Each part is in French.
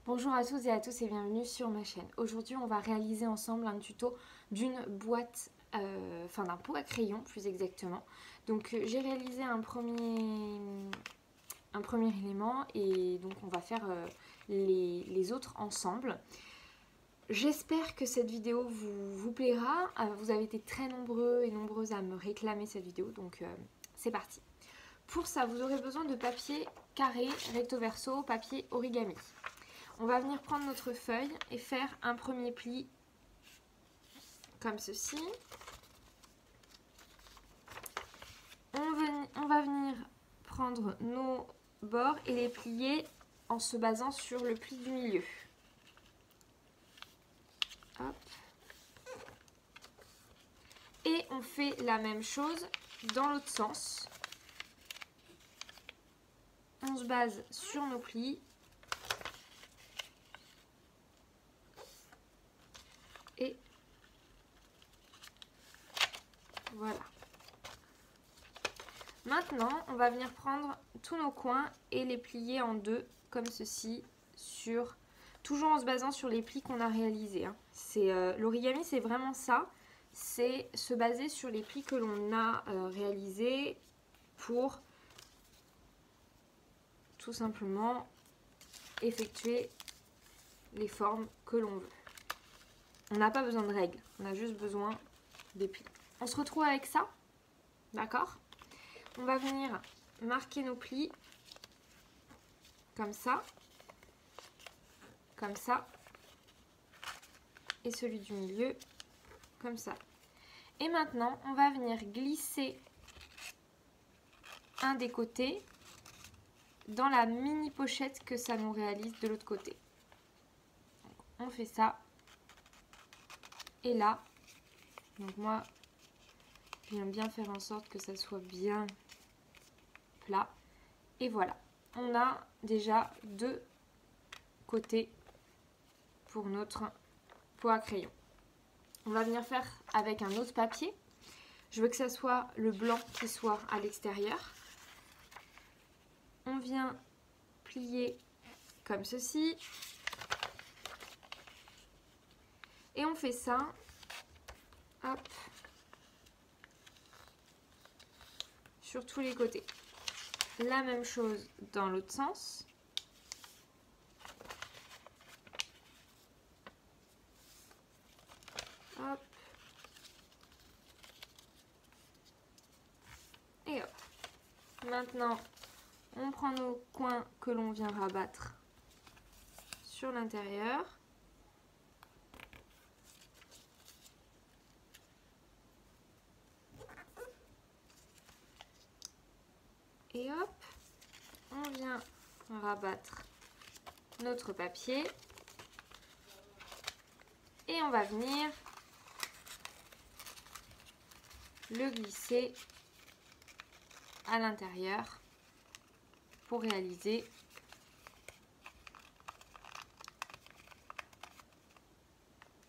Bonjour à toutes et à tous et bienvenue sur ma chaîne. Aujourd'hui on va réaliser ensemble un tuto d'une boîte, d'un pot à crayon plus exactement. Donc j'ai réalisé un premier élément et donc on va faire les autres ensemble. J'espère que cette vidéo vous plaira. Vous avez été très nombreux et nombreuses à me réclamer cette vidéo, donc c'est parti. Pour ça vous aurez besoin de papier carré, recto verso, papier origami. On va venir prendre notre feuille et faire un premier pli comme ceci. On va venir prendre nos bords et les plier en se basant sur le pli du milieu. Hop. Et on fait la même chose dans l'autre sens. On se base sur nos plis. Et voilà. Maintenant, on va venir prendre tous nos coins et les plier en deux, comme ceci, toujours en se basant sur les plis qu'on a réalisés. L'origami, c'est vraiment ça, c'est se baser sur les plis que l'on a réalisés pour tout simplement effectuer les formes que l'on veut. On n'a pas besoin de règles, on a juste besoin des plis. On se retrouve avec ça, d'accord ? On va venir marquer nos plis comme ça, et celui du milieu comme ça. Et maintenant, on va venir glisser un des côtés dans la mini pochette que ça nous réalise de l'autre côté. Donc, on fait ça. Et là, donc moi, j'aime bien faire en sorte que ça soit bien plat. Et voilà, on a déjà deux côtés pour notre pot à crayon. On va venir faire avec un autre papier. Je veux que ça soit le blanc qui soit à l'extérieur. On vient plier comme ceci. Et on fait ça. Hop. Sur tous les côtés. La même chose dans l'autre sens. Hop. Et hop. Maintenant, on prend nos coins que l'on vient rabattre sur l'intérieur. Et hop, on vient rabattre notre papier. Et on va venir le glisser à l'intérieur pour réaliser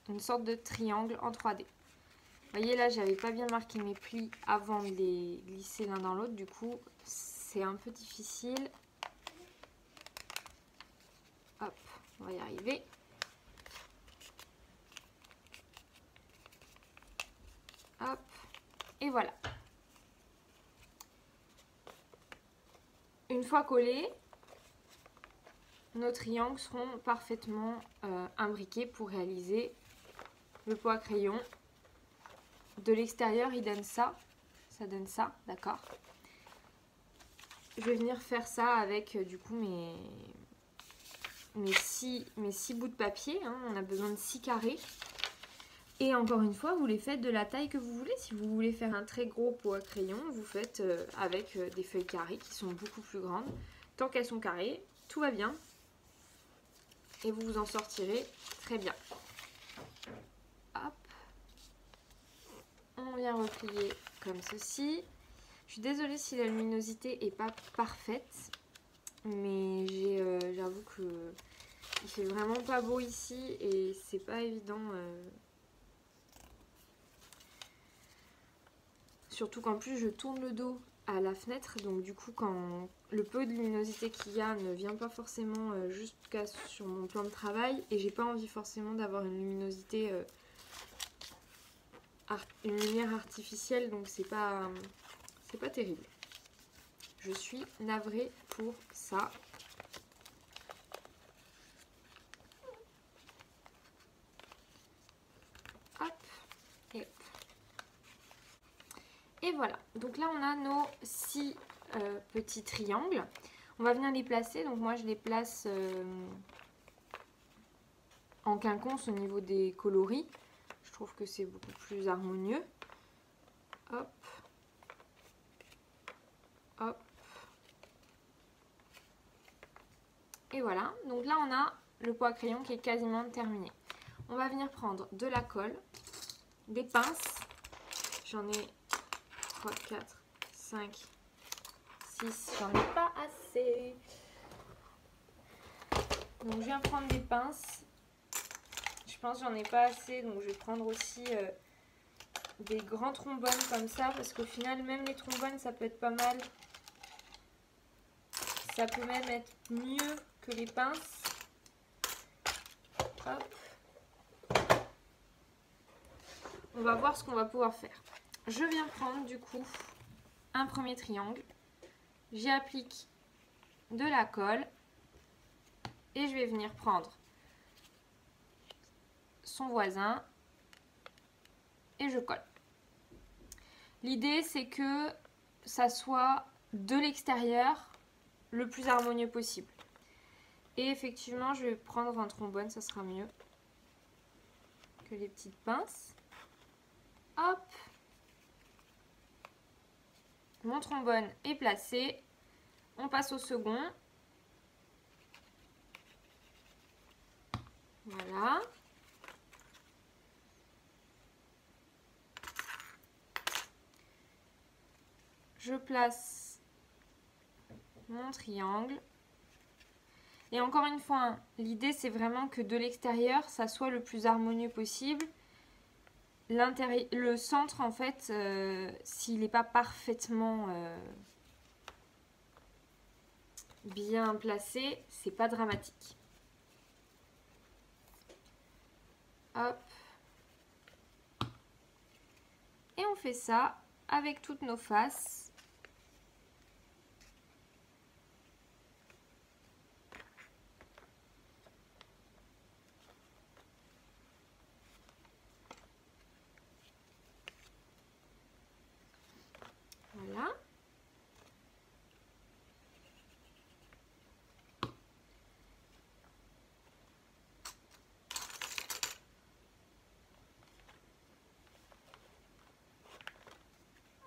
une sorte de triangle en 3D. Vous voyez là, j'avais pas bien marqué mes plis avant de les glisser l'un dans l'autre, du coup c'est un peu difficile. Hop, on va y arriver. Hop, et voilà. Une fois collés, nos triangles seront parfaitement imbriqués pour réaliser le pot à crayon. De l'extérieur, il donne ça. Ça donne ça, d'accord. Je vais venir faire ça avec du coup mes 6 bouts de papier. Hein. On a besoin de 6 carrés. Et encore une fois, vous les faites de la taille que vous voulez. Si vous voulez faire un très gros pot à crayon, vous faites avec des feuilles carrées qui sont beaucoup plus grandes. Tant qu'elles sont carrées, tout va bien. Et vous vous en sortirez très bien. Hop. On vient replier comme ceci. Je suis désolée si la luminosité n'est pas parfaite. Mais j'avoue que il fait vraiment pas beau ici et c'est pas évident. Surtout qu'en plus je tourne le dos à la fenêtre, donc du coup quand le peu de luminosité qu'il y a ne vient pas forcément jusqu'à sur mon plan de travail. Et j'ai pas envie forcément d'avoir une luminosité, une lumière artificielle. Donc c'est pas terrible. Je suis navrée pour ça. Hop et hop. Et voilà. Donc là, on a nos 6 petits triangles. On va venir les placer. Donc moi, je les place en quinconce au niveau des coloris. Je trouve que c'est beaucoup plus harmonieux. Hop. Hop. Et voilà, donc là on a le pot à crayon qui est quasiment terminé. On va venir prendre de la colle, des pinces, j'en ai 3, 4, 5, 6, j'en ai pas assez. Donc je viens prendre des pinces, je pense que j'en ai pas assez, donc je vais prendre aussi des grands trombones comme ça, parce qu'au final même les trombones ça peut être pas mal. Ça peut même être mieux que les pinces. Hop. On va voir ce qu'on va pouvoir faire. Je viens prendre du coup un premier triangle. J'y applique de la colle. Et je vais venir prendre son voisin. Et je colle. L'idée c'est que ça soit de l'extérieur le plus harmonieux possible. Et effectivement, je vais prendre un trombone, ça sera mieux que les petites pinces. Hop. Mon trombone est placé. On passe au second. Voilà. Je place mon triangle. Et encore une fois, l'idée c'est vraiment que de l'extérieur, ça soit le plus harmonieux possible. Le centre, en fait, s'il n'est pas parfaitement bien placé, c'est pas dramatique. Hop. Et on fait ça avec toutes nos faces. Voilà.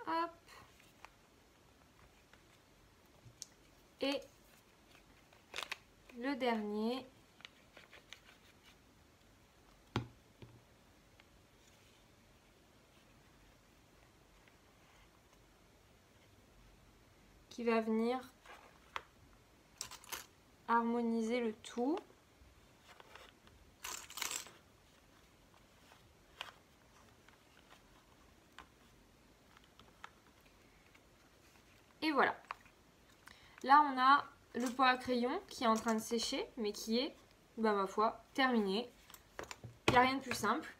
Hop. Et le dernier. Qui va venir harmoniser le tout. Et voilà. Là, on a le pot à crayon qui est en train de sécher, mais qui est, ma foi, terminé. Il n'y a rien de plus simple.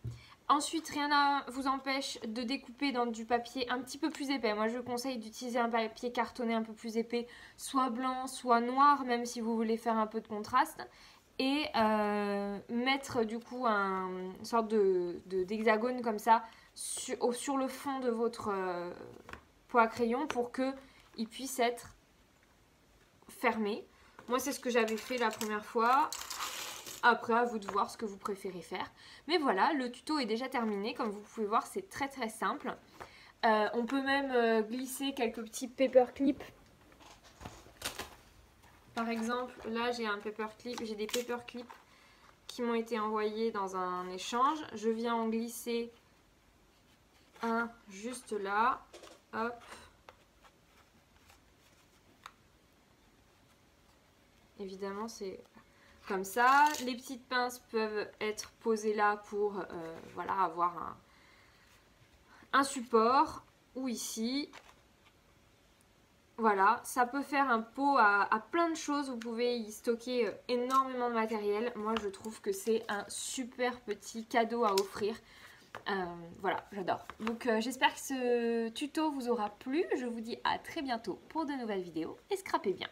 Ensuite, rien ne vous empêche de découper dans du papier un petit peu plus épais. Moi, je conseille d'utiliser un papier cartonné un peu plus épais, soit blanc, soit noir, même si vous voulez faire un peu de contraste. Et mettre du coup une sorte d'hexagone comme ça sur le fond de votre pot à crayon pour qu'il puisse être fermé. Moi, c'est ce que j'avais fait la première fois. Après, à vous de voir ce que vous préférez faire. Mais voilà, le tuto est déjà terminé. Comme vous pouvez voir, c'est très très simple. On peut même glisser quelques petits paperclips. Par exemple, là j'ai des paperclips qui m'ont été envoyés dans un échange. Je viens en glisser un juste là. Hop. Évidemment, c'est comme ça. Les petites pinces peuvent être posées là pour voilà, avoir un support, ou ici. Voilà, ça peut faire un pot à plein de choses, vous pouvez y stocker énormément de matériel. Moi je trouve que c'est un super petit cadeau à offrir. Voilà, j'adore. Donc j'espère que ce tuto vous aura plu. Je vous dis à très bientôt pour de nouvelles vidéos et scrapez bien.